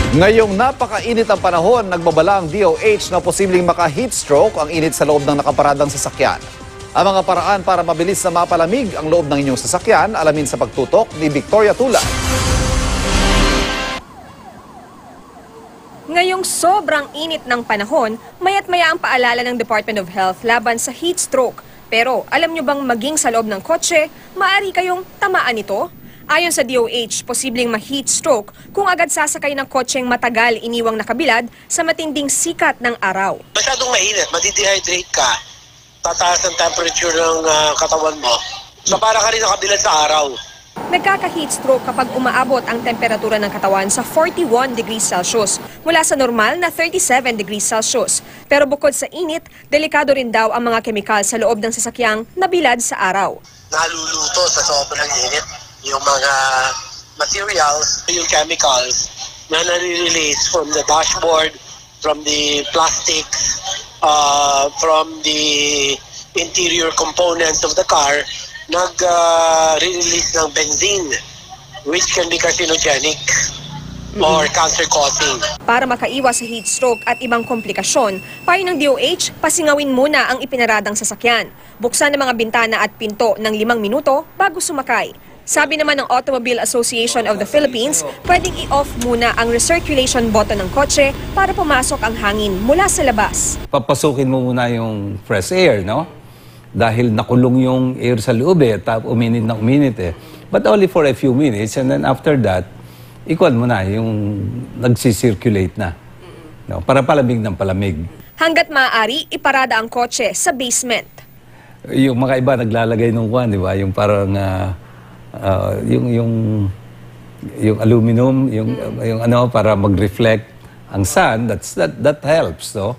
Ngayong napakainit ang panahon, nagbabala ang DOH na posibleng maka-heat stroke ang init sa loob ng nakaparadang sasakyan. Ang mga paraan para mabilis na mapalamig ang loob ng inyong sasakyan, alamin sa pagtutok ni Victoria Tula. Ngayong sobrang init ng panahon, maya't maya ang paalala ng Department of Health laban sa heat stroke. Pero alam nyo bang maging sa loob ng kotse, maaari kayong tamaan nito? Ayon sa DOH, posibleng ma-heat stroke kung agad sasakay ng kotseng matagal iniwang nakabilad sa matinding sikat ng araw. Masyadong mainit, madidehydrate ka, tataas ang temperature ng katawan mo. So para ka rin nakabilad sa araw. Nagkaka-heat stroke kapag umaabot ang temperatura ng katawan sa 41 degrees Celsius mula sa normal na 37 degrees Celsius. Pero bukod sa init, delikado rin daw ang mga kemikal sa loob ng sasakyang nabilad sa araw. Naluluto sa sobrang init yung mga materials, yung chemicals na nare-release from the dashboard, from the plastics, from the interior components of the car, nag-release ng benzene, which can be carcinogenic or cancer-causing. Para makaiwas sa heat stroke at ibang komplikasyon, payo ng DOH, pasingawin muna ang ipinaradang sasakyan. Buksan ang mga bintana at pinto ng 5 minuto bago sumakay. Sabi naman ng Automobile Association of the Philippines, pwedeng i-off muna ang recirculation button ng kotse para pumasok ang hangin mula sa labas. Papasukin mo muna yung fresh air, no? Dahil nakulong yung air sa loob tapos uminit na uminit But only for a few minutes and then after that, ikuan mo na yung nagsisirculate na. No? Para palamig ng palamig. Hanggat maaari, iparada ang kotse sa basement. Yung mga iba naglalagay ng kwan, di ba? Yung parang yung aluminum, yung ano para mag-reflect ang sun, that helps, no?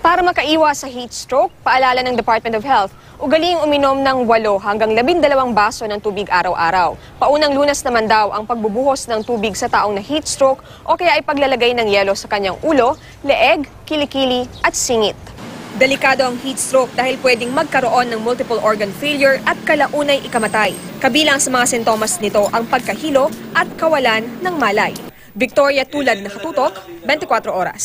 Para makaiwas sa heat stroke, paalala ng Department of Health, ugaling uminom ng 8 hanggang 12 baso ng tubig araw-araw. Paunang Lunes naman daw ang pagbubuhos ng tubig sa taong na heat stroke o kaya ay paglalagay ng yelo sa kanyang ulo, leeg, kilikili at singit. Delikado ang heat stroke dahil pwedeng magkaroon ng multiple organ failure at kalaunay ikamatay. Kabilang sa mga sintomas nito ang pagkahilo at kawalan ng malay. Victoria Tulad, Nakatutok, 24 Oras.